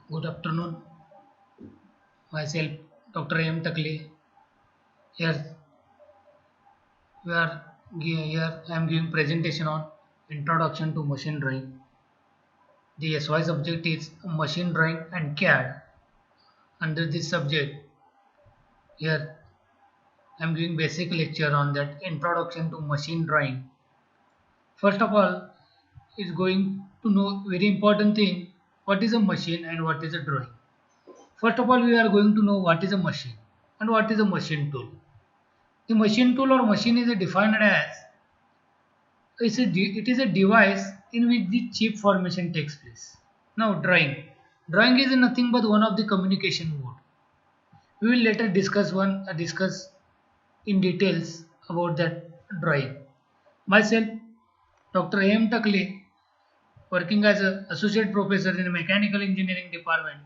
Good afternoon. Myself, Dr. M. Takle. Here here I am giving presentation on Introduction to Machine Drawing. The SY subject is Machine Drawing and CAD. Under this subject, here I am giving basic lecture on that Introduction to Machine Drawing. First of all, is going to know very important thing, what is a machine and what is a drawing. First of all, we are going to know what is a machine and what is a machine tool. The machine tool or machine is defined as it is a device in which the chip formation takes place. Now drawing. Drawing is nothing but one of the communication mode. We will later discuss in details about that drawing. Myself, Dr. A.M. Takle, working as an associate professor in the mechanical engineering department,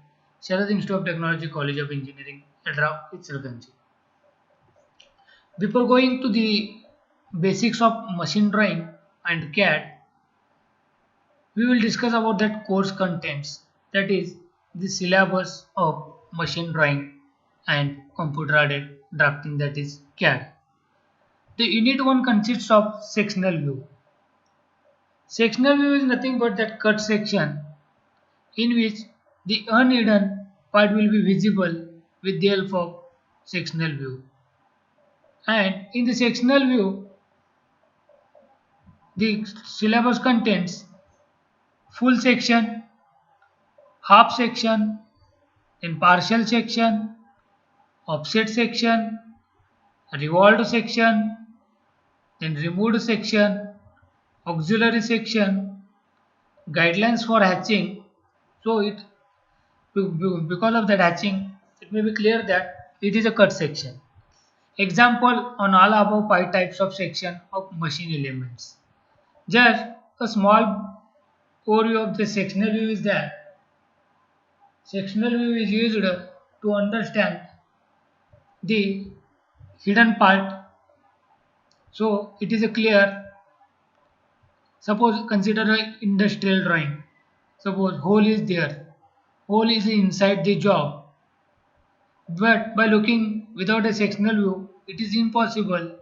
Sharad Institute of Technology, College of Engineering, Hyderabad, Itzalganji. Before going to the basics of machine drawing and CAD, we will discuss about that course contents, that is the syllabus of machine drawing and computer aided drafting, that is CAD. The unit 1 consists of sectional view. Sectional view is nothing but that cut section in which the unhidden part will be visible with the help of sectional view. And in the sectional view, the syllabus contains full section, half section, then partial section, offset section, revolved section, then removed section, auxiliary section, guidelines for hatching. So because of that hatching, it may be clear that it is a cut section. Example on all above 5 types of section of machine elements. Just a small overview of the sectional view is that sectional view is used to understand the hidden part. So it is a clear. Suppose consider an industrial drawing. Suppose hole is there. Hole is inside the job. But by looking without a sectional view, it is impossible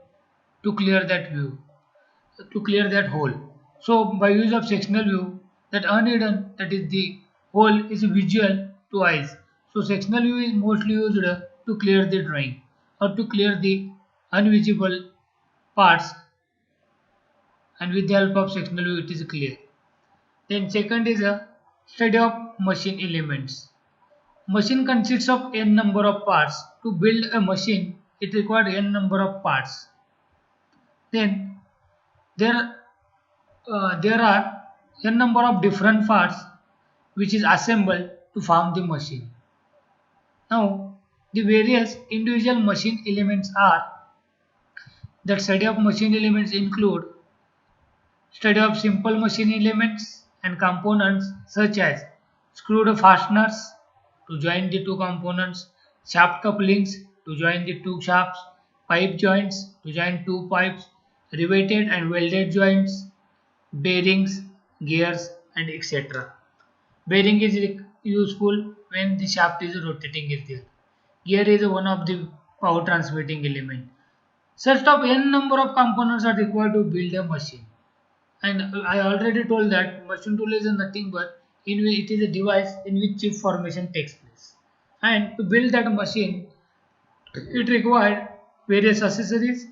to clear that view, to clear that hole. So by use of sectional view, that unhidden, that is the hole, is visual to eyes. So sectional view is mostly used to clear the drawing or to clear the invisible parts, and with the help of sectional view it is clear. Then second is a study of machine elements. Machine consists of n number of parts. To build a machine, it requires n number of parts. Then there there are n number of different parts which is assembled to form the machine. Now the various individual machine elements are, that study of machine elements include study of simple machine elements and components such as screwed fasteners to join the two components, shaft couplings to join the two shafts, pipe joints to join two pipes, riveted and welded joints, bearings, gears, and etc. Bearing is useful when the shaft is rotating is there. Gear is one of the power transmitting element. Such of n number of components are required to build a machine. And I already told that machine tool is nothing but in which it is a device in which chip formation takes place. And to build that machine, it required various accessories,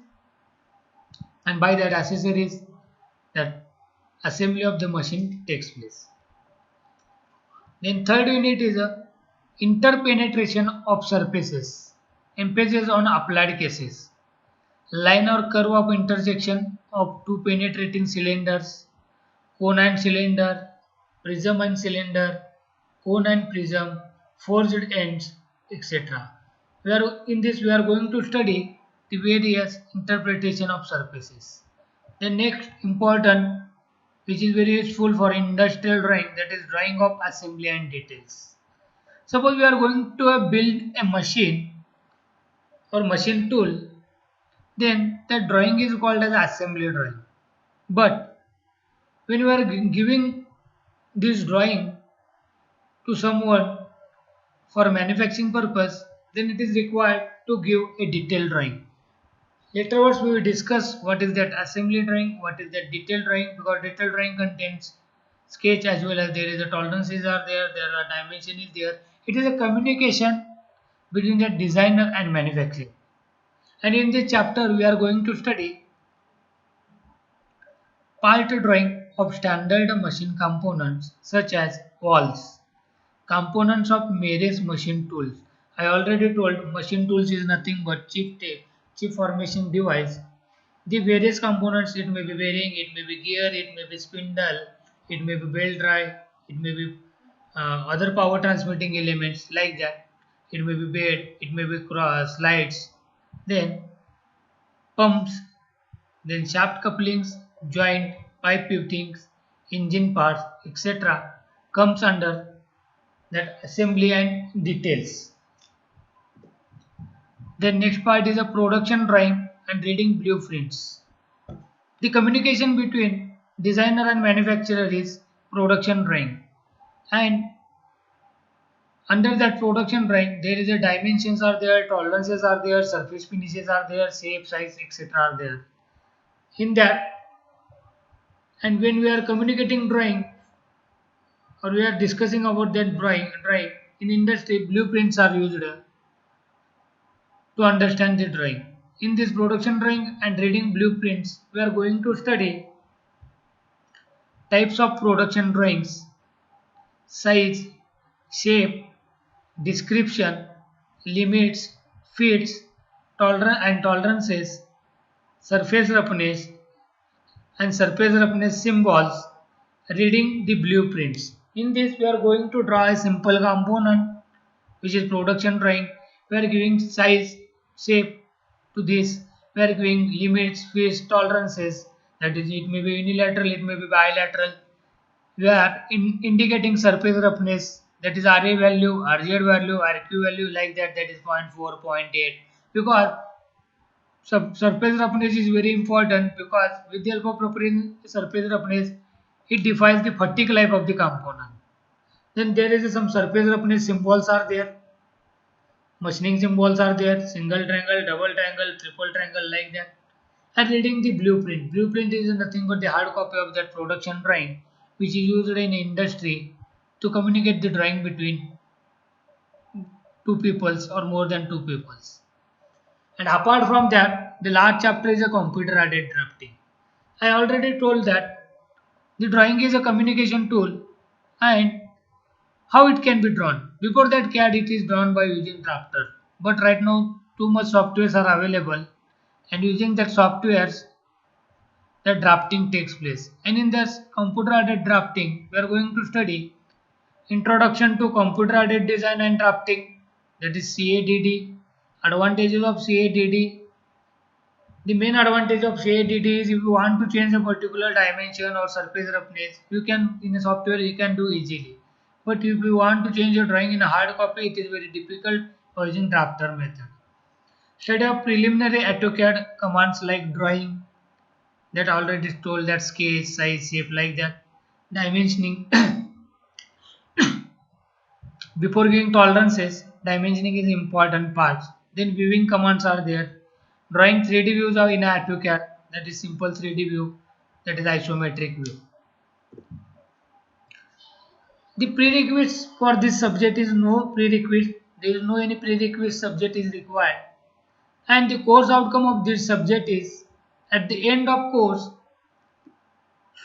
and by that accessories, that assembly of the machine takes place. Then third unit is a interpenetration of surfaces, emphasis on applied cases. Line or curve of intersection of two penetrating cylinders, cone and cylinder, prism and cylinder, cone and prism, forged ends, etc. We are going to study the various interpretation of surfaces. The next important, which is very useful for industrial drawing, that is drawing of assembly and details. Suppose we are going to build a machine or machine tool, then the drawing is called as assembly drawing. But when we are giving this drawing to someone, for manufacturing purpose, then it is required to give a detailed drawing. Laterwards we will discuss what is that assembly drawing, what is that detailed drawing, because detailed drawing contains sketch as well as there is a tolerances are there are dimension is there. It is a communication between the designer and manufacturer. And in this chapter we are going to study part drawing of standard machine components such as valves, components of various machine tools. I already told machine tools is nothing but chip formation device. The various components, it may be bearing, it may be gear, it may be spindle, it may be belt drive, it may be other power transmitting elements like that. It may be bed, it may be cross, slides, then pumps, then shaft couplings, joint, pipe fittings, engine parts, etc. comes under that assembly and details. Then next part is a production drawing and reading blueprints. The communication between designer and manufacturer is production drawing, and under that production drawing there is a dimensions are there, tolerances are there, surface finishes are there, shape, size, etc. are there. In that, and when we are communicating drawing or we are discussing about that drawing in industry, blueprints are used to understand the drawing. In this production drawing and reading blueprints, we are going to study types of production drawings, size, shape, description, limits, fits, tolerances, surface roughness and surface roughness symbols, reading the blueprints. In this we are going to draw a simple component which is production drawing. We are giving size, shape to this. We are giving limits, fits, tolerances, that is it may be unilateral, it may be bilateral. We are indicating surface roughness, that is RA value, RZ value, RQ value like that, that is 0.4, 0.8, because surface roughness is very important, because with the help of proper surface roughness it defines the fatigue life of the component. Then there is some surface roughness symbols are there, machining symbols are there, single triangle, double triangle, triple triangle like that. And reading the blueprint. Blueprint is nothing but the hard copy of that production drawing which is used in industry to communicate the drawing between two peoples or more than two peoples. And apart from that, the last chapter is a computer aided drafting. I already told that the drawing is a communication tool and how it can be drawn. Before that CAD it is drawn by using drafter. But right now too much softwares are available, and using that softwares the drafting takes place. And in this computer aided drafting we are going to study introduction to computer aided design and drafting, that is CADD, advantages of CADD. The main advantage of CADD is if you want to change a particular dimension or surface roughness, you can in a software you can do easily. But if you want to change your drawing in a hard copy, it is very difficult for using drafter method. Study of preliminary AutoCAD commands like drawing, that already told, that sketch, size, shape like that, dimensioning. Before giving tolerances, dimensioning is important part. Then viewing commands are there. Drawing 3D views are in AutoCAD, that is simple 3D view, that is isometric view. The prerequisites for this subject is no prerequisite. There is no any prerequisite subject is required. And the course outcome of this subject is, at the end of course,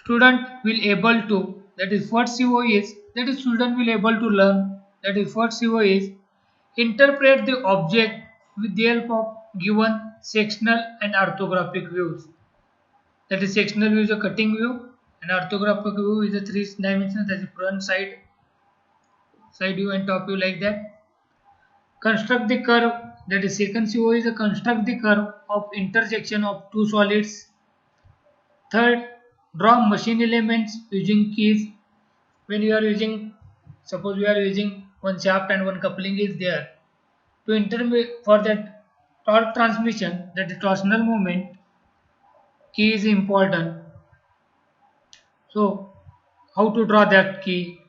student will able to, that is first CO is, that is student will able to learn, that is first CO is interpret the object with the help of given sectional and orthographic views. That is sectional view is a cutting view and orthographic view is a 3 dimensions, that is front, side view and top view like that. Construct the curve, that is second CO is a construct the curve of intersection of two solids. Third, draw machine elements using keys. When you are using, suppose we are using one shaft and one coupling is there, to intermediate for that torque transmission, that is torsional moment, key is important. So how to draw that key?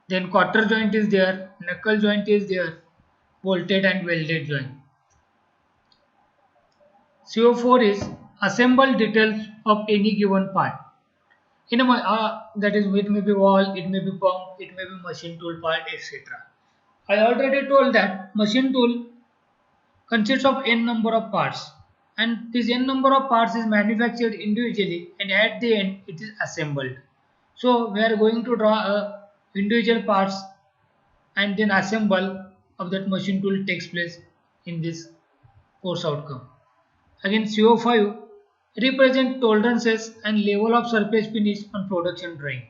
Then quarter joint is there, knuckle joint is there, bolted and welded joint. CO4 is assemble details of any given part. That is, it may be wall, it may be pump, it may be machine tool part, etc. I already told that machine tool consists of n number of parts, and this n number of parts is manufactured individually, and at the end it is assembled. So we are going to draw individual parts and then assemble of that machine tool takes place in this course outcome. Again, CO5 represent tolerances and level of surface finish on production drawing.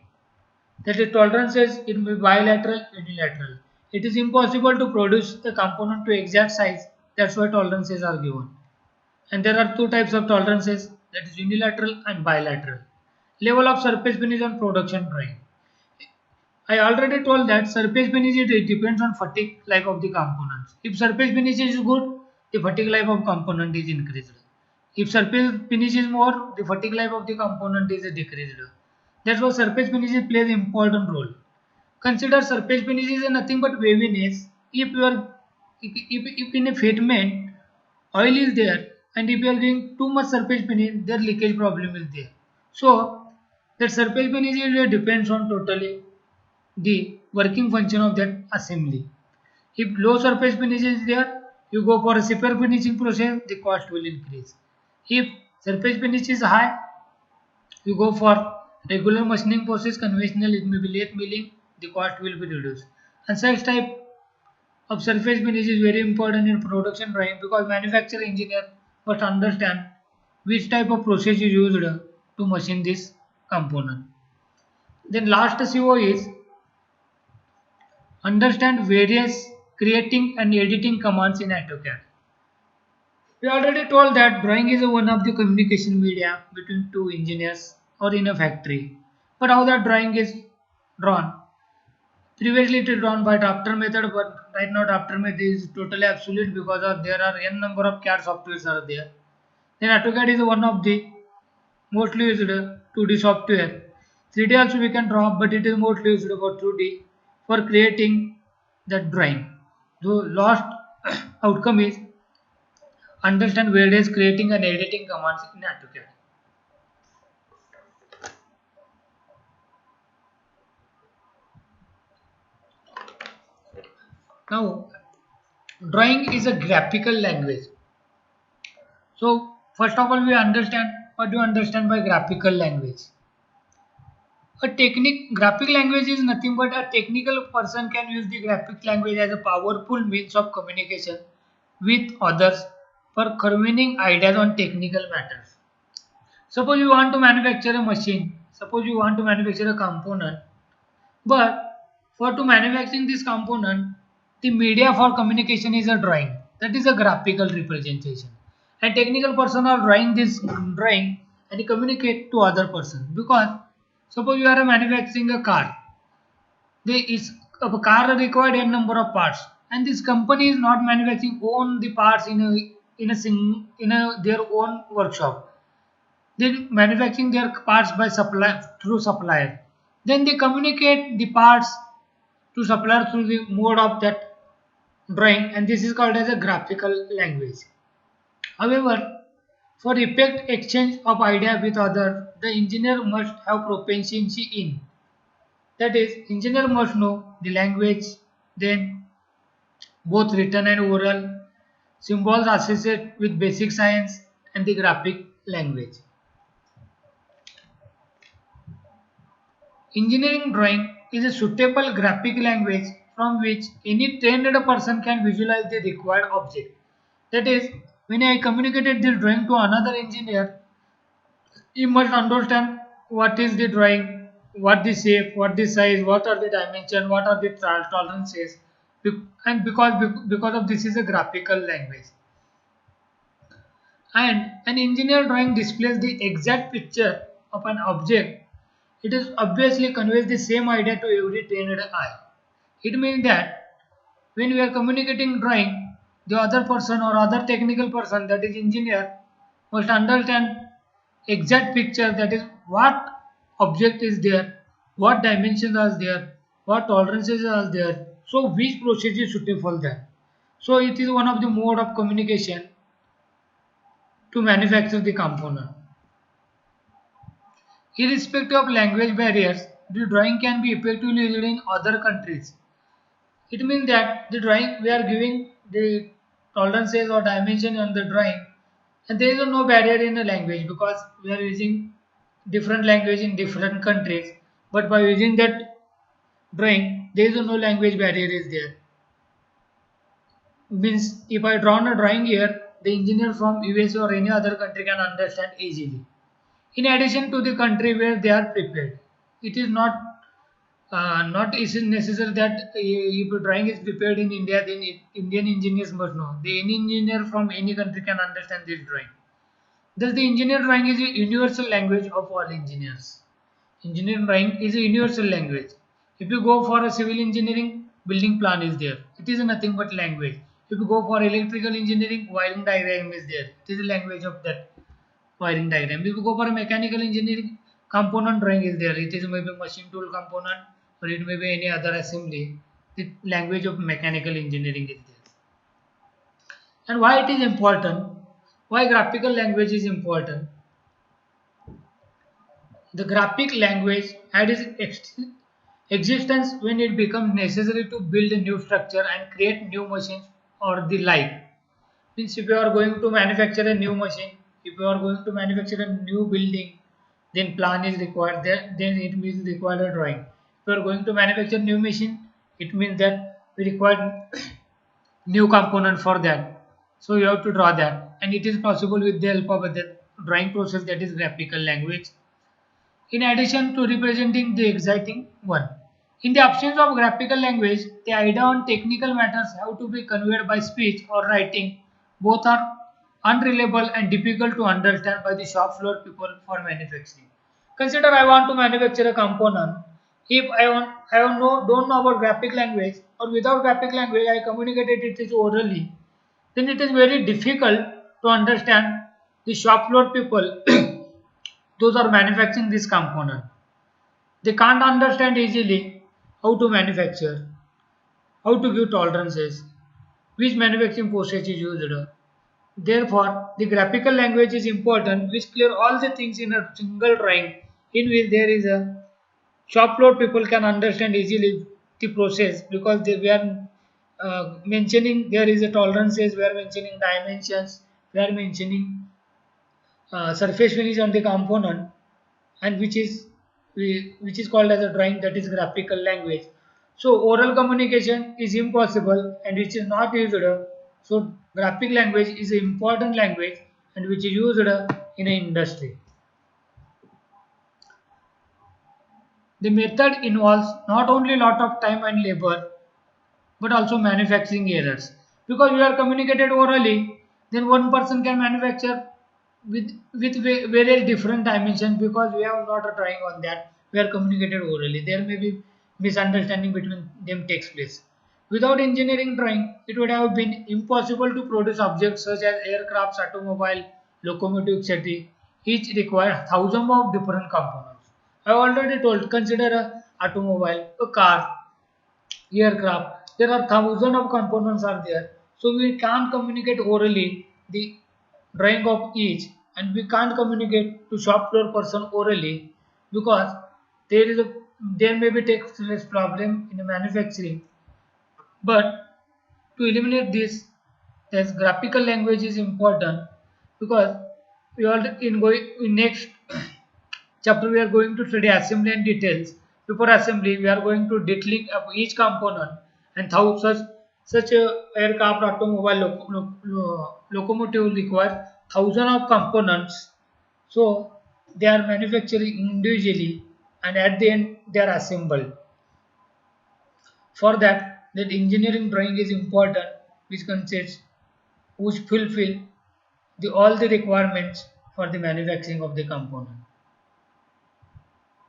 That is, tolerances, it may be bilateral, unilateral. It is impossible to produce the component to exact size. That's why tolerances are given. And there are two types of tolerances, that is unilateral and bilateral. Level of surface finish on production drawing. I already told that surface finish, it depends on fatigue life of the components. If surface finish is good, the fatigue life of component is increased. If surface finish is more, the fatigue life of the component is decreased. That's why surface finishes plays important role. Consider surface finish is nothing but waviness. If you are if in a fitment oil is there, and if you are doing too much surface finish, their leakage problem is there. So that surface finish depends on totally the working function of that assembly. If low surface finish is there, you go for a super finishing process, the cost will increase. If surface finish is high, you go for regular machining process, conventional, it may be lathe milling, the cost will be reduced. And such type of surface finish is very important in production drawing, because manufacturer engineer must understand which type of process is used to machine this component. Then last CO is understand various creating and editing commands in AutoCAD. We already told that drawing is one of the communication media between two engineers or in a factory. But how that drawing is drawn? Previously it is drawn by drafter method, but right now drafter method is totally obsolete because there are n number of CAD softwares are there. Then AutoCAD is one of the mostly used 2D software. 3D also we can draw, but it is mostly used for 2D for creating the drawing. The last outcome is understand various creating and editing commands in AutoCAD. Now, drawing is a graphical language. So, first of all, we understand what do you understand by graphical language. Graphic language is nothing but a technical person can use the graphic language as a powerful means of communication with others for conveying ideas on technical matters. Suppose you want to manufacture a machine, suppose you want to manufacture a component, but for to manufacturing this component, the media for communication is a drawing. That is a graphical representation. And technical person are drawing this drawing and they communicate to other person. Because suppose you are manufacturing a car, a car required n number of parts, and this company is not manufacturing own the parts in their own workshop. They manufacturing their parts by through supplier. Then they communicate the parts to supplier through the mode of that drawing, and this is called as a graphical language. However, for effect exchange of idea with other, the engineer must have proficiency in. That is, engineer must know the language, then both written and oral, symbols associated with basic science, and the graphic language. Engineering drawing is a suitable graphic language from which any trained person can visualize the required object. That is, when I communicated this drawing to another engineer, he must understand what is the drawing, what the shape, what the size, what are the dimensions, what are the tolerances, and because of this is a graphical language. And an engineer drawing displays the exact picture of an object. It is obviously conveys the same idea to every trained eye. It means that when we are communicating drawing, the other person or other technical person, that is engineer, must understand exact picture, that is what object is there, what dimensions are there, what tolerances are there, so which process is suitable for that. So it is one of the mode of communication to manufacture the component. Irrespective of language barriers, the drawing can be effectively used in other countries. It means that the drawing we are giving the tolerances or dimension on the drawing, and there is no barrier in the language because we are using different language in different countries. But by using that drawing, there is no language barrier is there. Means if I draw a drawing here, the engineer from US or any other country can understand easily. In addition to the country where they are prepared, it is not is it necessary that if a drawing is prepared in India, then Indian engineers must know. The any engineer from any country can understand this drawing. Thus, the engineer drawing is a universal language of all engineers. Engineering drawing is a universal language. If you go for a civil engineering, building plan is there. It is nothing but language. If you go for electrical engineering, wiring diagram is there. It is the language of that wiring diagram. If you go for a mechanical engineering, component drawing is there. It is maybe machine tool component or it may be any other assembly. The language of mechanical engineering is there. And why it is important? Why graphical language is important? The graphic language had its existence when it becomes necessary to build a new structure and create new machines or the like. Means if you are going to manufacture a new machine, if you are going to manufacture a new building, then plan is required. Then it means required a drawing. If you are going to manufacture new machine, it means that we require new component for that. So you have to draw that, and it is possible with the help of the drawing process, that is graphical language. In addition to representing the exciting one. In the absence of graphical language, the idea on technical matters have to be conveyed by speech or writing. Both are unreliable and difficult to understand by the shop floor people for manufacturing. Consider I want to manufacture a component. If don't know about graphic language, or without graphic language I communicated it is orally, then it is very difficult to understand the shop floor people those are manufacturing this component. They can't understand easily how to manufacture, how to give tolerances, which manufacturing process is used. Therefore, the graphical language is important, which clear all the things in a single drawing, in which there is a shop floor people can understand easily the process, because they were mentioning there is a tolerances, we are mentioning dimensions, we are mentioning surface finish on the component, and which is called as a drawing, that is graphical language. So oral communication is impossible and which is not used. So graphic language is an important language and which is used in an industry. The method involves not only lot of time and labor but also manufacturing errors, because we are communicated orally, then one person can manufacture with various different dimensions, because we have not a drawing on that, we are communicated orally, there may be misunderstanding between them takes place. Without engineering drawing, it would have been impossible to produce objects such as aircrafts, automobile, locomotive, etc. Each require thousands of different components. I already told, consider a automobile, a car, aircraft, there are thousands of components are there, so we can't communicate orally the drawing of each, and we can't communicate to shop floor person orally, because there is a there may be takes less problem in the manufacturing. But to eliminate this, this graphical language is important, because we are in next chapter we are going to study assembly and details. Before assembly, we are going to detailing of each component, and how such a aircraft, automobile, locomotive require thousands of components. So they are manufacturing individually, and at the end they are assembled. For that, that engineering drawing is important, which consists which fulfill all the requirements for the manufacturing of the component.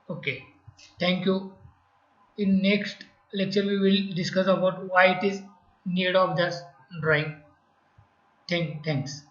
Okay, thank you. In next lecture, we will discuss about why it is need of this drawing. Thanks.